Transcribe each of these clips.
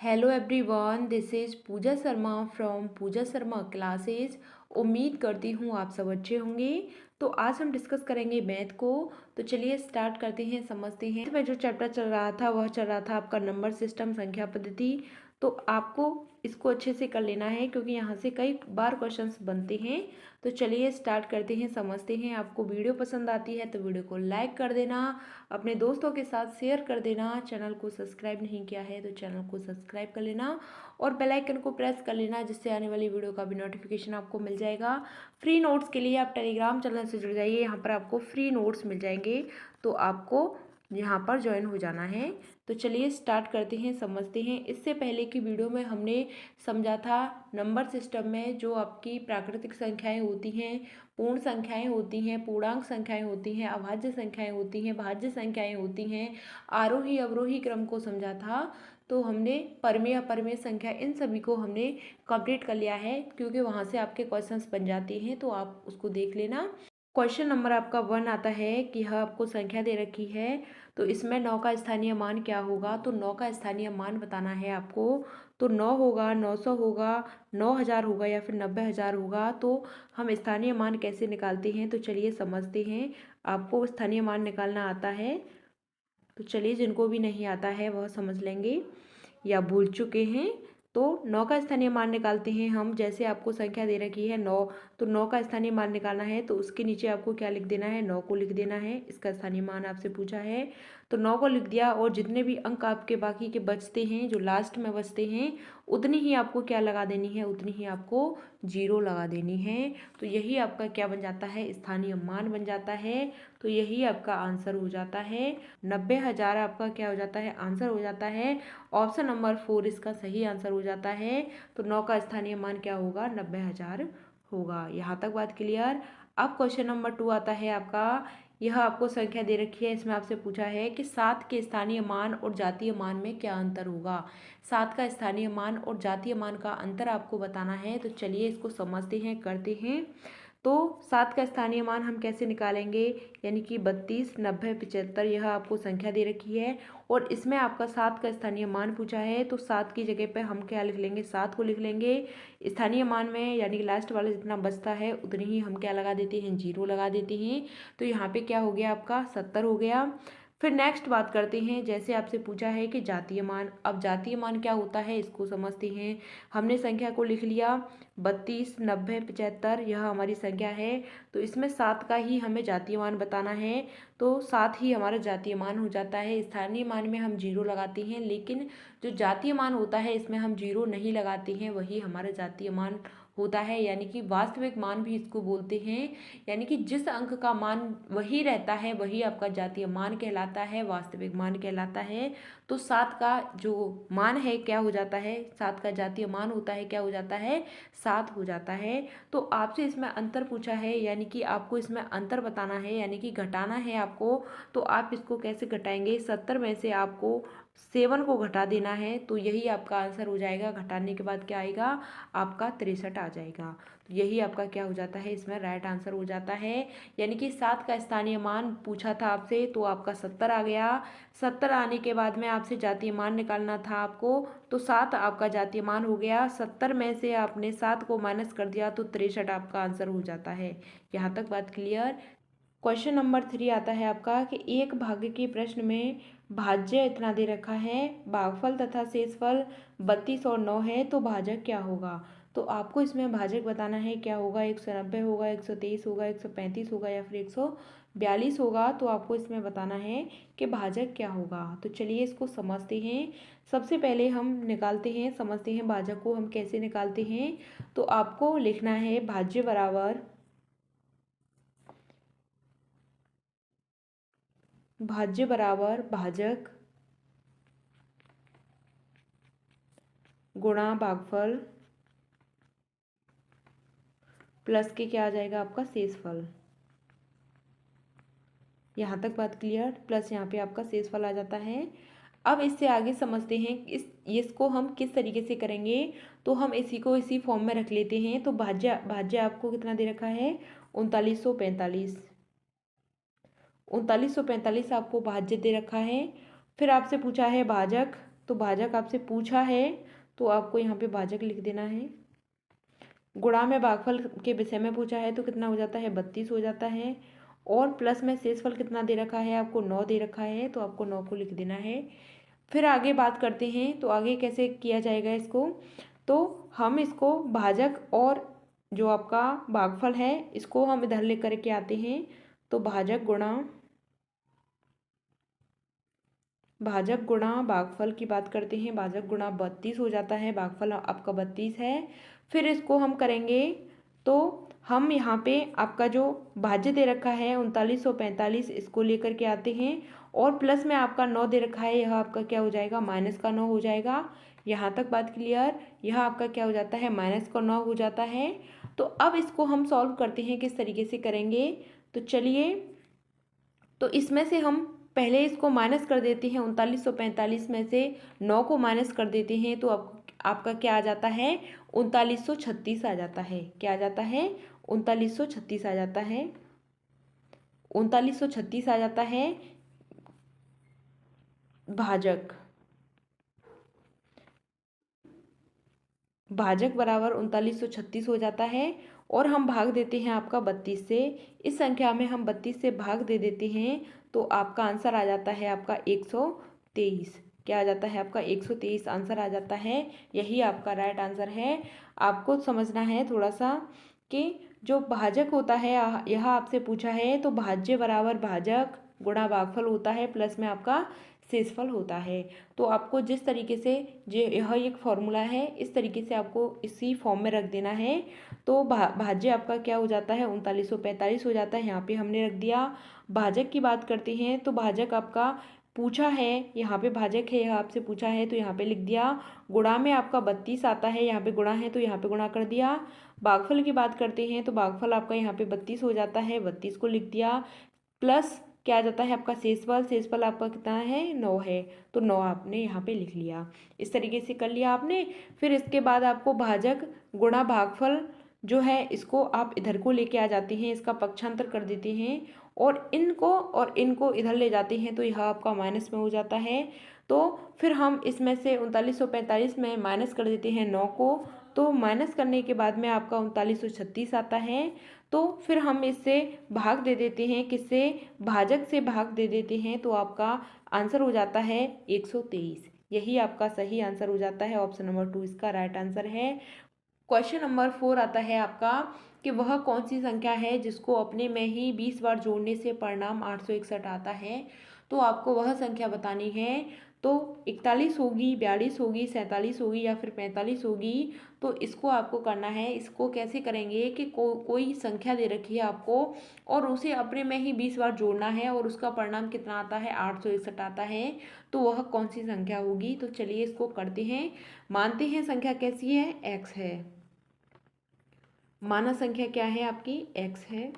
Hello everyone, this is Pooja Sharma from Pooja Sharma classes. उम्मीद करती हूँ आप सब अच्छे होंगे। तो आज हम डिस्कस करेंगे मैथ को। तो चलिए स्टार्ट करते हैं, समझते हैं। इसमें जो चैप्टर चल रहा था वह चल रहा था आपका नंबर सिस्टम, संख्या पद्धति। तो आपको इसको अच्छे से कर लेना है क्योंकि यहाँ से कई बार क्वेश्चंस बनते हैं। तो चलिए स्टार्ट करते हैं, समझते हैं। आपको वीडियो पसंद आती है तो वीडियो को लाइक कर देना, अपने दोस्तों के साथ शेयर कर देना। चैनल को सब्सक्राइब नहीं किया है तो चैनल को सब्सक्राइब कर लेना और बेल आइकन को प्रेस कर लेना, जिससे आने वाली वीडियो का भी नोटिफिकेशन आपको मिल जाएगा। फ्री नोट्स के लिए आप टेलीग्राम चैनल से जुड़ जाइए, यहाँ पर आपको फ्री नोट्स मिल जाएंगे। तो आपको यहाँ पर ज्वाइन हो जाना है। तो चलिए स्टार्ट करते हैं, समझते हैं। इससे पहले की वीडियो में हमने समझा था नंबर सिस्टम में जो आपकी प्राकृतिक संख्याएं होती हैं, पूर्ण संख्याएं होती हैं, पूर्णांक संख्याएं होती हैं, अभाज्य संख्याएं होती हैं, भाज्य संख्याएं होती हैं, आरोही अवरोही क्रम को समझा था। तो हमने परमेय अपरमेय संख्या इन सभी को हमने कंप्लीट कर लिया है क्योंकि वहाँ से आपके क्वेश्चंस बन जाते हैं, तो आप उसको देख लेना। क्वेश्चन नंबर आपका 1 आता है कि यह आपको संख्या दे रखी है, तो इसमें 9 का स्थानीय मान क्या होगा। तो 9 का स्थानीय मान बताना है आपको। तो 9 होगा, 900 होगा, 9000 होगा या फिर 90,000 होगा। तो हम स्थानीय मान कैसे निकालते हैं, तो चलिए समझते हैं। आपको स्थानीय मान निकालना आता है तो चलिए, जिनको भी नहीं आता है वह समझ लेंगे या भूल चुके हैं। तो 9 का स्थानीय मान निकालते हैं हम। जैसे आपको संख्या दे रखी है 9, तो 9 का स्थानीय मान निकालना है तो उसके नीचे आपको क्या लिख देना है, 9 को लिख देना है। इसका स्थानीय मान आपसे पूछा है तो 9 को लिख दिया, और जितने भी अंक आपके बाकी के बचते हैं, जो लास्ट में बचते हैं, उतनी ही आपको क्या लगा देनी है, उतनी ही आपको 0 लगा देनी है। तो यही आपका क्या बन जाता है, स्थानीय मान बन जाता है। तो यही आपका आंसर हो जाता है। 90,000 आपका क्या हो जाता है, आंसर हो जाता है। ऑप्शन नंबर 4 इसका सही आंसर हो जाता है। तो 9 का स्थानीय मान क्या होगा, 90,000 होगा। यहाँ तक बात क्लियर। अब क्वेश्चन नंबर 2 आता है आपका। यह आपको संख्या दे रखी है, इसमें आपसे पूछा है कि 7 के स्थानीय मान और जातीय मान में क्या अंतर होगा। 7 का स्थानीय मान और जातीय मान का अंतर आपको बताना है। तो चलिए इसको समझते हैं, करते हैं। तो 7 का स्थानीय मान हम कैसे निकालेंगे, यानी कि 32, 90, 75 यह आपको संख्या दे रखी है और इसमें आपका 7 का स्थानीय मान पूछा है। तो 7 की जगह पे हम क्या लिख लेंगे, 7 को लिख लेंगे। स्थानीय मान में यानी कि लास्ट वाला जितना बचता है उतनी ही हम क्या लगा देते हैं, 0 लगा देते हैं। तो यहाँ पे क्या हो गया आपका, 70 हो गया। फिर नेक्स्ट बात करते हैं, जैसे आपसे पूछा है कि जातीय मान। अब जातीय मान क्या होता है इसको समझते हैं। हमने संख्या को लिख लिया 32, 90, 75 यह हमारी संख्या है। तो इसमें 7 का ही हमें जातीय मान बताना है। तो 7 ही हमारा जातीय मान हो जाता है। स्थानीय मान में हम 0 लगाते हैं, लेकिन जो जातीय मान होता है इसमें हम 0 नहीं लगाते हैं, वही हमारा जातीय मान होता है। यानी कि वास्तविक मान भी इसको बोलते हैं। यानी कि जिस अंक का मान वही रहता है वही आपका जातीय मान कहलाता है, वास्तविक मान कहलाता है। तो 7 का जो मान है क्या हो जाता है, 7 का जातीय मान होता है क्या हो जाता है, 7 हो जाता है। तो आपसे इसमें अंतर पूछा है, यानी कि आपको इसमें अंतर बताना है, यानी कि घटाना है आपको। तो आप इसको कैसे घटाएंगे, 70 में से आपको 7 को घटा देना है। तो यही आपका आंसर हो जाएगा। घटाने के बाद क्या आएगा, आपका 63 आ जाएगा। तो यही आपका क्या हो जाता है, इसमें राइट आंसर हो जाता है। यानी कि 7 का स्थानीय मान पूछा था आपसे तो आपका 70 आ गया। 70 आने के बाद में आपसे जातीय मान निकालना था आपको। तो 7 आपका जातीय मान हो गया। 70 में से आपने 7 को माइनस कर दिया तो 63 आपका आंसर हो जाता है। यहाँ तक बात क्लियर। क्वेश्चन नंबर 3 आता है आपका कि एक भाग्य के प्रश्न में भाज्य इतना दे रखा है, भागफल तथा शेषफल 32 और 9 है, तो भाजक क्या होगा। तो आपको इसमें भाजक बताना है क्या होगा, 190 होगा, 123 होगा, 135 होगा या फिर 142 होगा। तो आपको इसमें बताना है कि भाजक क्या होगा। तो चलिए इसको समझते हैं। सबसे पहले हम निकालते हैं, समझते हैं भाजक को हम कैसे निकालते हैं। तो आपको लिखना है भाज्य बराबर भाजक गुणा भागफल प्लस के क्या आ जाएगा आपका शेषफल। यहाँ तक बात क्लियर। प्लस यहाँ पे आपका शेषफल आ जाता है। अब इससे आगे समझते हैं इसको हम किस तरीके से करेंगे। तो हम इसी को इसी फॉर्म में रख लेते हैं। तो भाज्य भाज्य आपको कितना दे रखा है, 3945। 3945 आपको भाज्य दे रखा है। फिर आपसे पूछा है भाजक, तो भाजक आपसे पूछा है तो आपको यहाँ पे भाजक लिख देना है। गुणा में भागफल के विषय में पूछा है तो कितना हो जाता है 32 हो जाता है। और प्लस में शेषफल कितना दे रखा है आपको 9 दे रखा है तो आपको 9 को लिख देना है। फिर आगे बात करते हैं तो आगे कैसे किया जाएगा इसको। तो हम इसको भाजक और जो आपका भागफल है इसको हम इधर लेकर के आते हैं। तो भाजक गुणा भागफल की बात करते हैं। भाजक गुणा 32 हो जाता है, भागफल आपका 32 है। फिर इसको हम करेंगे तो हम यहाँ पे आपका जो भाज्य दे रखा है 3945 इसको लेकर के आते हैं। और प्लस में आपका 9 दे रखा है, यह आपका क्या हो जाएगा माइनस का 9 हो जाएगा। यहाँ तक बात क्लियर। यह आपका क्या हो जाता है माइनस का 9 हो जाता है। तो अब इसको हम सॉल्व करते हैं, किस तरीके से करेंगे तो चलिए। तो इसमें से हम पहले इसको माइनस कर देते हैं। 3945 में से 9 को माइनस कर देते हैं तो आपका क्या आ जाता है 3936 आ जाता है। क्या आ जाता है 3936 आ जाता है। 3936 आ जाता है भाजक बराबर 3936 हो जाता है। और हम भाग देते हैं आपका 32 से। इस संख्या में हम 32 से भाग दे देते हैं तो आपका आंसर आ जाता है आपका 123। क्या आ जाता है आपका 123 आंसर आ जाता है। यही आपका राइट आंसर है। आपको समझना है थोड़ा सा कि जो भाजक होता है यह आपसे पूछा है तो भाज्य बराबर भाजक गुणा भागफल होता है, प्लस में आपका शेषफल होता है। तो आपको जिस तरीके से यह एक फॉर्मूला है इस तरीके से आपको इसी फॉर्म में रख देना है। तो भाज्य आपका क्या हो जाता है 3945 हो जाता है, यहाँ पे हमने रख दिया। भाजक की बात करते हैं तो भाजक आपका पूछा है, यहाँ पे भाजक है यह आपसे पूछा है तो यहाँ पे लिख दिया। गुणा में आपका 32 आता है, यहाँ पे गुणा है तो यहाँ पे गुणा कर दिया। भागफल की बात करते हैं तो भागफल आपका यहाँ पे 32 हो जाता है, 32 को लिख दिया। प्लस क्या आ जाता है आपका शेषफल आपका कितना है 9 है तो 9 आपने यहाँ पे लिख लिया। इस तरीके से कर लिया आपने। फिर इसके बाद आपको भाजक गुणा भागफल जो है इसको आप इधर को लेके आ जाते हैं, इसका पक्षांतर कर देते हैं और इनको इधर ले जाते हैं तो यह आपका माइनस में हो जाता है। तो फिर हम इसमें से 3945 में माइनस कर देते हैं 9 को। तो माइनस करने के बाद में आपका 3936 आता है। तो फिर हम इससे भाग दे देते हैं, किससे भाजक से भाग दे देते हैं तो आपका आंसर हो जाता है 123। यही आपका सही आंसर हो जाता है। ऑप्शन नंबर 2 इसका राइट आंसर है। क्वेश्चन नंबर 4 आता है आपका कि वह कौन सी संख्या है जिसको अपने में ही 20 बार जोड़ने से परिणाम 861 आता है। तो आपको वह संख्या बतानी है। तो 41 होगी, 42 होगी, 47 होगी या फिर 45 होगी। तो इसको आपको करना है। इसको कैसे करेंगे कि कोई संख्या दे रखी है आपको और उसे अपने में ही 20 बार जोड़ना है और उसका परिणाम कितना आता है 861 आता है। तो वह कौन सी संख्या होगी। तो चलिए इसको करते हैं। मानते हैं संख्या कैसी है x है। माना संख्या क्या है आपकी x है।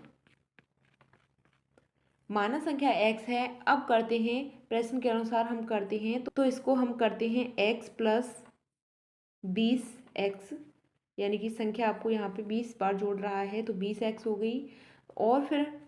माना संख्या x है। अब करते हैं प्रश्न के अनुसार हम करते हैं तो इसको हम करते हैं x प्लस 20x, यानी कि संख्या आपको यहाँ पे 20 बार जोड़ रहा है तो 20x हो गई। और फिर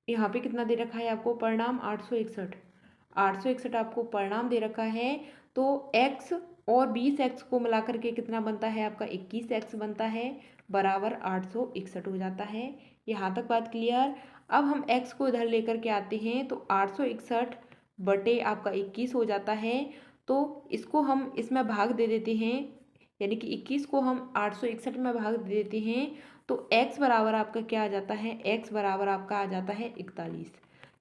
यहाँ पे कितना दे रखा है आपको परिणाम 861 आपको परिणाम दे रखा है। तो x और 20x को मिला करके कितना बनता है आपका 21x बनता है बराबर 861 हो जाता है। यहाँ तक बात क्लियर। अब हम x को इधर लेकर के आते हैं तो 861 बटे आपका 21 हो जाता है। तो इसको हम इसमें भाग दे देते हैं, यानी कि 21 को हम 861 में भाग दे देते हैं तो x बराबर आपका क्या आ जाता है x बराबर आपका आ जाता है 41,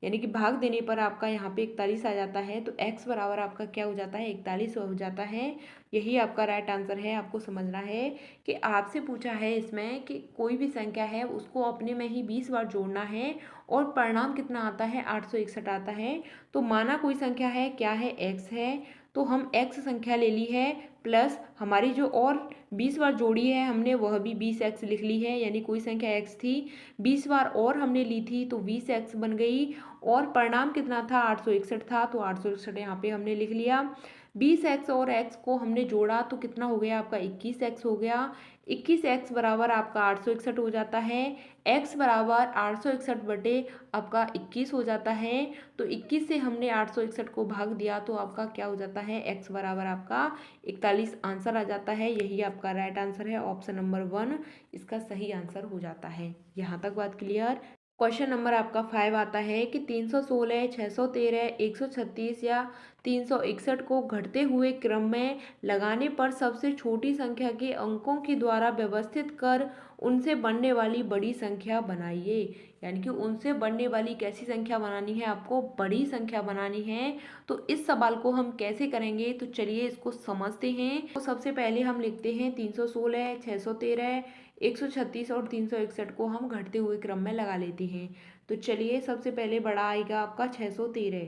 यानी कि भाग देने पर आपका यहाँ पे 41 आ जाता है। तो x बराबर आपका क्या हो जाता है 41 हो जाता है। यही आपका राइट आंसर है। आपको समझना है कि आपसे पूछा है इसमें कि कोई भी संख्या है उसको अपने में ही 20 बार जोड़ना है और परिणाम कितना आता है 861 आता है। तो माना कोई संख्या है, क्या है x है, तो हम x संख्या ले ली है प्लस हमारी जो और 20 बार जोड़ी है हमने वह भी 20x लिख ली है, यानी कोई संख्या x थी 20 बार और हमने ली थी तो 20x बन गई। और परिणाम कितना था 861 था तो 861 यहाँ पे हमने लिख लिया। 20x और x को हमने जोड़ा तो कितना हो गया आपका 21x हो गया। 21x बराबर आपका 861 हो जाता है। x बराबर 861 बटे आपका 21 हो जाता है। तो 21 से हमने 861 को भाग दिया तो आपका क्या हो जाता है, x बराबर आपका 41 आंसर आ जाता है। यही आपका राइट आंसर है, ऑप्शन नंबर 1 इसका सही आंसर हो जाता है। यहाँ तक बात क्लियर। क्वेश्चन नंबर आपका 5 आता है कि 316, 613, 136 या 361 को घटते हुए क्रम में लगाने पर सबसे छोटी संख्या के अंकों के द्वारा व्यवस्थित कर उनसे बनने वाली बड़ी संख्या बनाइए। यानी कि उनसे बनने वाली कैसी संख्या बनानी है, आपको बड़ी संख्या बनानी है। तो इस सवाल को हम कैसे करेंगे, तो चलिए इसको समझते हैं। तो सबसे पहले हम लिखते हैं 316, 613, 136 और 361 को हम घटते हुए क्रम में लगा लेते हैं। तो चलिए सबसे पहले बड़ा आएगा आपका 613,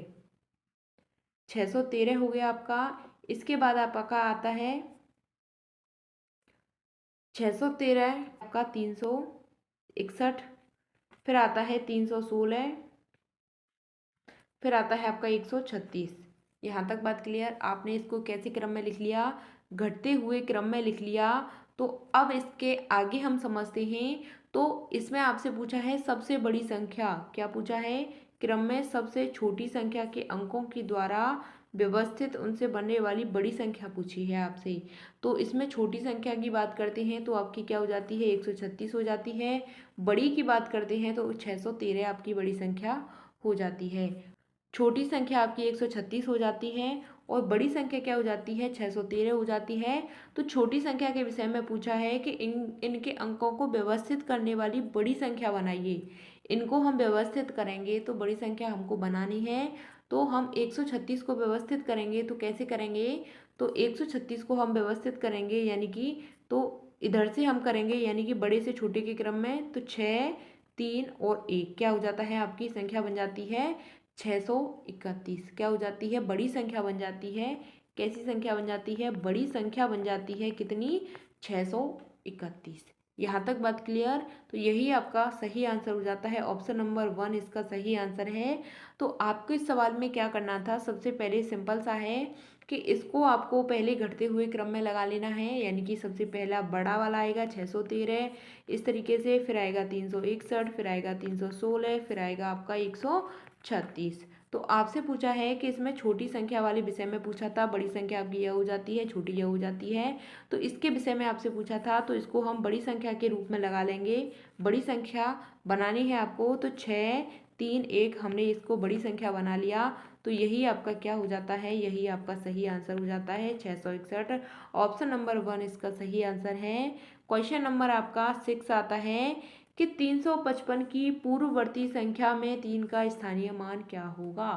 613 हो गया आपका। इसके बाद आपका आता है 613 आपका 361, फिर आता है 316, फिर आता है आपका 136। यहाँ तक बात क्लियर। आपने इसको कैसे क्रम में लिख लिया, घटते हुए क्रम में लिख लिया। तो अब इसके आगे हम समझते हैं। तो इसमें आपसे पूछा है सबसे बड़ी संख्या, क्या पूछा है, क्रम में सबसे छोटी संख्या के अंकों के द्वारा व्यवस्थित उनसे बनने वाली बड़ी संख्या पूछी है आपसे। तो इसमें छोटी संख्या की बात करते हैं तो आपकी क्या हो जाती है, 136 हो जाती है। बड़ी की बात करते हैं तो 613 आपकी बड़ी संख्या हो जाती है। छोटी संख्या आपकी 136 हो जाती है और बड़ी संख्या क्या हो जाती है, 613 हो जाती है। तो छोटी संख्या के विषय में पूछा है कि इनके अंकों को व्यवस्थित करने वाली बड़ी संख्या बनाइए। इनको हम व्यवस्थित करेंगे तो बड़ी संख्या हमको बनानी है। तो हम 136 को व्यवस्थित करेंगे तो कैसे करेंगे, तो 136 को हम व्यवस्थित करेंगे यानी कि, तो इधर से हम करेंगे यानी कि बड़े से छोटे के क्रम में। तो 6, 3 और 1 क्या हो जाता है, आपकी संख्या बन जाती है 631। क्या हो जाती है, बड़ी संख्या बन जाती है। कैसी संख्या बन जाती है, बड़ी संख्या बन जाती है। कितनी, 631। यहाँ तक बात क्लियर। तो यही आपका सही आंसर हो जाता है, ऑप्शन नंबर 1 इसका सही आंसर है। तो आपको इस सवाल में क्या करना था, सबसे पहले सिंपल सा है कि इसको आपको पहले घटते हुए क्रम में लगा लेना है। यानी कि सबसे पहला बड़ा वाला आएगा 613, इस तरीके से, फिर आएगा 361, फिर आएगा 316, फिर आएगा आपका 136। तो आपसे पूछा है कि इसमें छोटी संख्या वाले विषय में पूछा था, बड़ी संख्या आपकी यह हो जाती है, छोटी यह हो जाती है। तो इसके विषय में आपसे पूछा था तो इसको हम बड़ी संख्या के रूप में लगा लेंगे। बड़ी संख्या बनानी है आपको तो 6, 3, 1 हमने इसको बड़ी संख्या बना लिया। तो यही आपका क्या हो जाता है, यही आपका सही आंसर हो जाता है 661। ऑप्शन नंबर 1 इसका सही आंसर है। क्वेश्चन नंबर आपका 6 आता है कि 355 की पूर्ववर्ती संख्या में 3 का स्थानीय मान क्या होगा।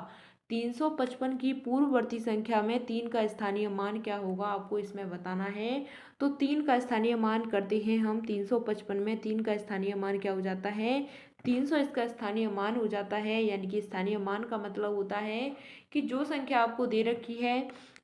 355 की पूर्ववर्ती संख्या में 3 का स्थानीय मान क्या होगा, आपको इसमें बताना है। तो 3 का स्थानीय मान करते हैं हम, 355 में 3 का स्थानीय मान क्या हो जाता है, 300 इसका स्थानीय मान हो जाता है। यानी कि स्थानीय मान का मतलब होता है कि जो संख्या आपको दे रखी है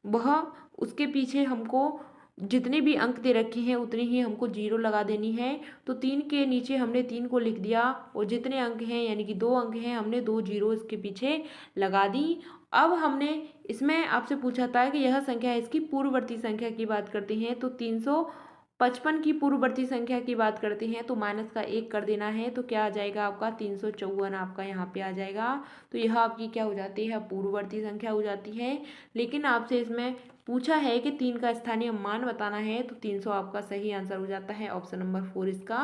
वह, उसके पीछे हमको जितने भी अंक दे रखे हैं उतनी ही हमको जीरो लगा देनी है। तो 3 के नीचे हमने 3 को लिख दिया और जितने अंक हैं यानी कि 2 अंक हैं हमने 2 जीरो इसके पीछे लगा दी। अब हमने इसमें आपसे पूछा था कि यह संख्या है, इसकी पूर्ववर्ती संख्या की बात करते हैं। तो 355 की पूर्ववर्ती संख्या की बात करते हैं तो माइनस का 1 कर देना है। तो क्या आ जाएगा आपका 354 आपका यहाँ पे आ जाएगा। तो यह आपकी क्या हो जाती है, पूर्ववर्ती संख्या हो जाती है। लेकिन आपसे इसमें पूछा है कि 3 का स्थानीय मान बताना है तो 300 आपका सही आंसर हो जाता है। ऑप्शन नंबर 4 इसका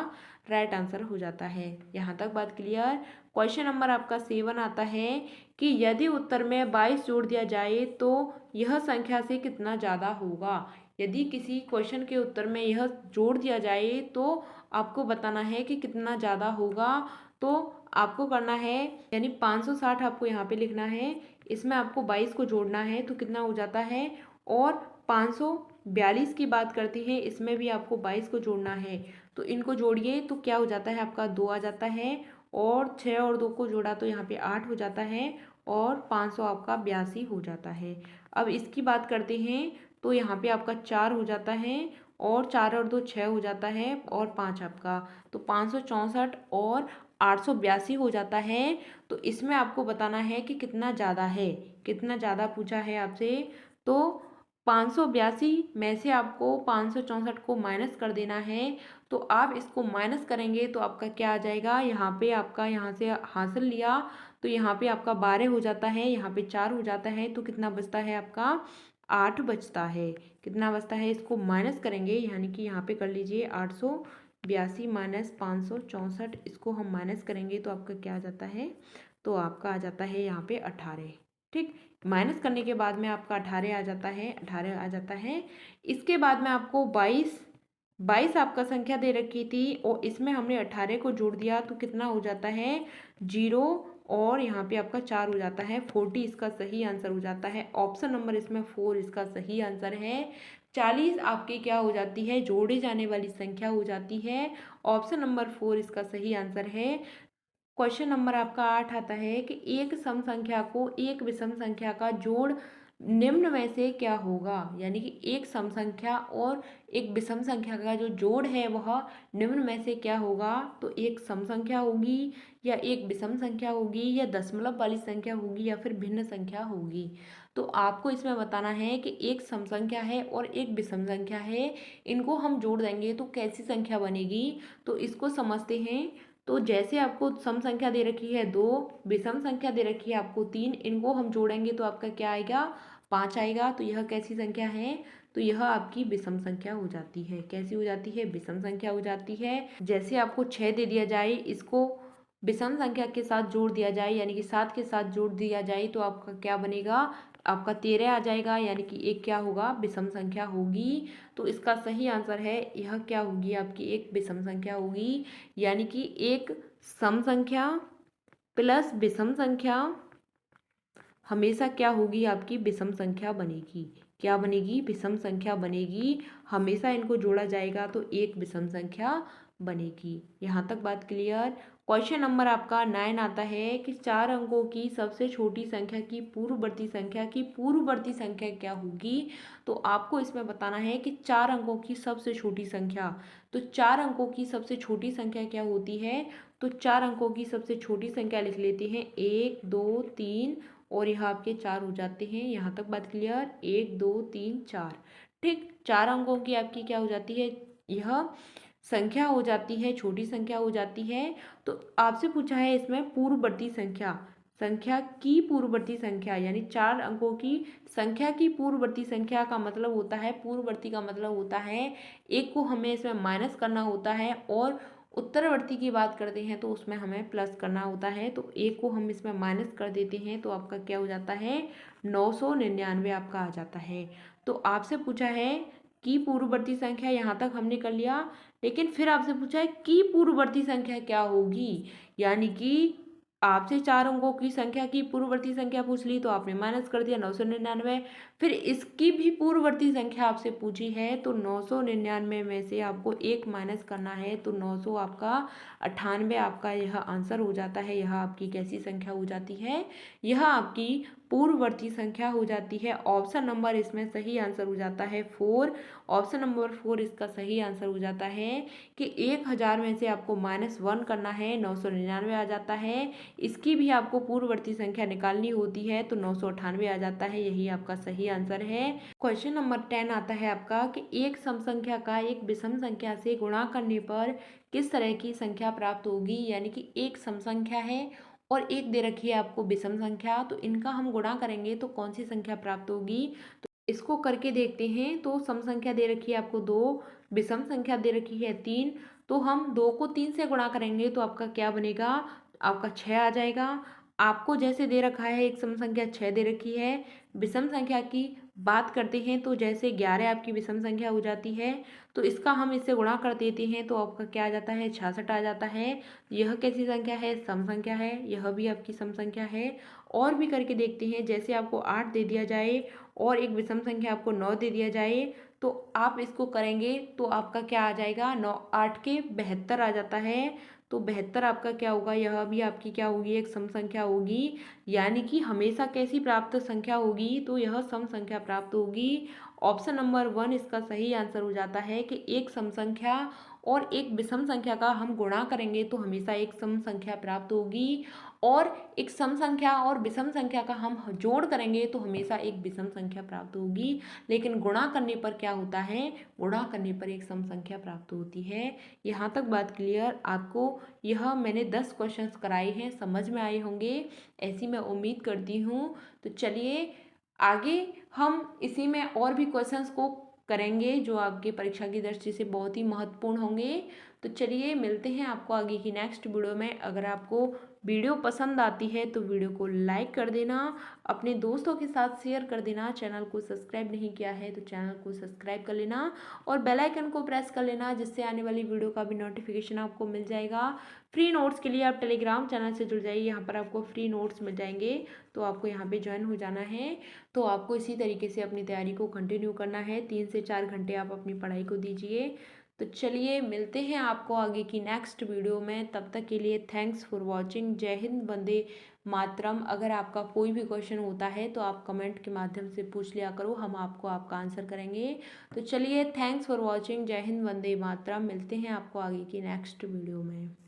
राइट आंसर हो जाता है। यहाँ तक बात क्लियर। क्वेश्चन नंबर आपका 7 आता है कि यदि उत्तर में 22 जोड़ दिया जाए तो यह संख्या से कितना ज़्यादा होगा। यदि किसी क्वेश्चन के उत्तर में यह जोड़ दिया जाए तो आपको बताना है कि कितना ज़्यादा होगा। तो आपको करना है यानी 560 आपको यहाँ पे लिखना है, इसमें आपको 22 को जोड़ना है तो कितना हो जाता है। और 542 की बात करते हैं, इसमें भी आपको 22 को जोड़ना है। तो इनको जोड़िए तो क्या हो जाता है, आपका 2 आ जाता है। और 6 और 2 को जोड़ा तो यहाँ पे 8 हो जाता है और 500 आपका 82 हो जाता है। अब इसकी बात करते हैं तो यहाँ पे आपका 4 हो जाता है और 4 और 2 6 हो जाता है और 5 आपका, तो 564 और 882 हो जाता है। तो इसमें आपको बताना है कि कितना ज़्यादा है, कितना ज़्यादा पूछा है आपसे। तो 582 में से आपको 564 को माइनस कर देना है। तो आप इसको माइनस करेंगे तो आपका क्या आ जाएगा, यहाँ पे आपका यहाँ से हासिल लिया तो यहाँ पे आपका 12 हो जाता है, यहाँ पे 4 हो जाता है, तो कितना बचता है आपका 8 बचता है। कितना बचता है, इसको माइनस करेंगे, यानी कि यहाँ पे कर लीजिए 882 माइनस 564, इसको हम माइनस करेंगे तो आपका क्या आ जाता है, तो आपका आ जाता है यहाँ पे 18। ठीक, माइनस करने के बाद में आपका 18 आ जाता है, 18 आ जाता है। इसके बाद में आपको 22 आपका संख्या दे रखी थी और इसमें हमने 18 को जोड़ दिया तो कितना हो जाता है 0 और यहाँ पे आपका 4 हो जाता है, 40 इसका सही आंसर हो जाता है। ऑप्शन नंबर इसमें 4 इसका सही आंसर है। 40 आपकी क्या हो जाती है, जोड़े जाने वाली संख्या हो जाती है। ऑप्शन नंबर 4 इसका सही आंसर है। क्वेश्चन नंबर आपका 8 आता है कि एक सम संख्या को एक विषम संख्या का जोड़ निम्न में से क्या होगा, यानी कि एक सम संख्या और एक विषम संख्या का जो जोड़ है वह निम्न में से क्या होगा, तो एक सम संख्या होगी या एक विषम संख्या होगी या दशमलव वाली संख्या होगी या फिर भिन्न संख्या होगी। तो आपको इसमें बताना है कि एक सम संख्या है और एक विषम संख्या है, इनको हम जोड़ देंगे तो कैसी संख्या बनेगी, तो इसको समझते हैं। तो जैसे आपको सम संख्या दे रखी है 2, विषम संख्या दे रखी है आपको 3, इनको हम जोड़ेंगे तो आपका क्या आएगा, 5 आएगा। तो यह कैसी संख्या है, तो यह आपकी विषम संख्या हो जाती है। कैसी हो जाती है, विषम संख्या हो जाती है। जैसे आपको 6 दे दिया जाए, इसको विषम संख्या के साथ जोड़ दिया जाए, यानी कि 7 के साथ जोड़ दिया जाए तो आपका क्या बनेगा, आपका 13 आ जाएगा, यानी कि एक क्या होगा, विषम संख्या होगी। तो इसका सही आंसर है, यह क्या होगी, आपकी एक विषम संख्या होगी, यानी कि एक सम संख्या प्लस विषम संख्या हमेशा क्या होगी, आपकी विषम संख्या बनेगी। क्या बनेगी, विषम संख्या बनेगी। हमेशा इनको जोड़ा जाएगा तो एक विषम संख्या बनेगी। यहाँ तक बात क्लियर। क्वेश्चन नंबर आपका 9 आता है कि 4 अंकों की सबसे छोटी संख्या की पूर्ववर्ती संख्या क्या होगी। तो आपको इसमें बताना है कि 4 अंकों की सबसे छोटी संख्या, तो 4 अंकों की सबसे छोटी संख्या क्या होती है, तो 4 अंकों की सबसे छोटी संख्या लिख लेते हैं 1 2 3 और यहाँ आपके 4 हो जाते हैं। यहाँ तक बात क्लियर, 1 2 3 4। ठीक, 4 अंकों की आपकी क्या हो जाती है, यह संख्या हो जाती है, छोटी संख्या हो जाती है। तो आपसे पूछा है इसमें पूर्ववर्ती संख्या की पूर्ववर्ती संख्या, यानी 4 अंकों की संख्या की पूर्ववर्ती संख्या का मतलब होता है, पूर्ववर्ती का मतलब होता है एक को हमें इसमें माइनस करना होता है और उत्तरवर्ती की बात करते हैं तो उसमें हमें प्लस करना होता है। तो एक को हम इसमें माइनस कर देते हैं तो आपका क्या हो जाता है, 999 आपका आ जाता है। तो आपसे पूछा है कि पूर्ववर्ती संख्या, यहाँ तक हमने कर लिया, लेकिन फिर आपसे पूछा है कि पूर्ववर्ती संख्या क्या होगी, यानी कि आपसे 4 अंकों की संख्या की पूर्ववर्ती संख्या पूछ ली तो आपने माइनस कर दिया 999। फिर इसकी भी पूर्ववर्ती संख्या आपसे पूछी है तो 999 में से आपको एक माइनस करना है तो 900 आपका 98 आपका यह आंसर हो जाता है। यह आपकी कैसी संख्या हो जाती है, यह आपकी पूर्ववर्ती संख्या हो जाती है। ऑप्शन नंबर इसमें सही आंसर हो जाता है 4। ऑप्शन नंबर 4 इसका सही आंसर हो जाता है कि 1000 में से आपको -1 करना है, 999 आ जाता है। इसकी भी आपको पूर्ववर्ती संख्या निकालनी होती है तो 998 आ जाता है, यही आपका सही आंसर है। क्वेश्चन नंबर 10 आता है आपका कि एक सम संख्या का एक विषम संख्या से गुणा करने पर किस तरह की संख्या प्राप्त होगी, यानी कि एक सम संख्या है और एक दे रखी है आपको विषम संख्या, तो इनका हम गुणा करेंगे तो कौन सी संख्या प्राप्त होगी। तो इसको करके देखते हैं। तो सम संख्या दे रखी है आपको 2, विषम संख्या दे रखी है 3, तो हम 2 को 3 से गुणा करेंगे तो आपका क्या बनेगा, आपका 6 आ जाएगा। आपको जैसे दे रखा है एक सम संख्या 6 दे रखी है। विषम संख्या की बात करते हैं तो जैसे 11 आपकी विषम संख्या हो जाती है तो इसका हम इससे गुणा कर देते हैं तो आपका क्या आ जाता है, 66 आ जाता है। यह कैसी संख्या है, सम संख्या है, यह भी आपकी सम संख्या है। और भी करके देखते हैं, जैसे आपको 8 दे दिया जाए और एक विषम संख्या आपको 9 दे दिया जाए तो आप इसको करेंगे तो आपका क्या आ जाएगा, 9 8 के 72 आ जाता है। तो 72 आपका क्या होगा, यह भी आपकी क्या होगी, एक सम संख्या होगी। यानी कि हमेशा कैसी प्राप्त संख्या होगी, तो यह सम संख्या प्राप्त होगी। ऑप्शन नंबर 1 इसका सही आंसर हो जाता है कि एक सम संख्या और एक विषम संख्या का हम गुणा करेंगे तो हमेशा एक सम संख्या प्राप्त होगी। और एक सम संख्या और विषम संख्या का हम जोड़ करेंगे तो हमेशा एक विषम संख्या प्राप्त होगी, लेकिन गुणा करने पर क्या होता है, गुणा करने पर एक सम संख्या प्राप्त होती है। यहाँ तक बात क्लियर आपको? यह मैंने 10 क्वेश्चंस कराए हैं, समझ में आए होंगे ऐसी मैं उम्मीद करती हूँ। तो चलिए आगे हम इसी में और भी क्वेश्चंस को करेंगे जो आपके परीक्षा की दृष्टि से बहुत ही महत्वपूर्ण होंगे। तो चलिए मिलते हैं आपको आगे की नेक्स्ट वीडियो में। अगर आपको वीडियो पसंद आती है तो वीडियो को लाइक कर देना, अपने दोस्तों के साथ शेयर कर देना, चैनल को सब्सक्राइब नहीं किया है तो चैनल को सब्सक्राइब कर लेना और बेल आइकन को प्रेस कर लेना, जिससे आने वाली वीडियो का भी नोटिफिकेशन आपको मिल जाएगा। फ्री नोट्स के लिए आप टेलीग्राम चैनल से जुड़ जाइए, यहाँ पर आपको फ्री नोट्स मिल जाएंगे, तो आपको यहाँ पे ज्वाइन हो जाना है। तो आपको इसी तरीके से अपनी तैयारी को कंटिन्यू करना है, 3 से 4 घंटे आप अपनी पढ़ाई को दीजिए। तो चलिए मिलते हैं आपको आगे की नेक्स्ट वीडियो में, तब तक के लिए थैंक्स फॉर वॉचिंग। जय हिंद, वंदे मातरम। अगर आपका कोई भी क्वेश्चन होता है तो आप कमेंट के माध्यम से पूछ लिया करो, हम आपको आपका आंसर करेंगे। तो चलिए थैंक्स फॉर वॉचिंग, जय हिंद, वंदे मातरम। मिलते हैं आपको आगे की नेक्स्ट वीडियो में।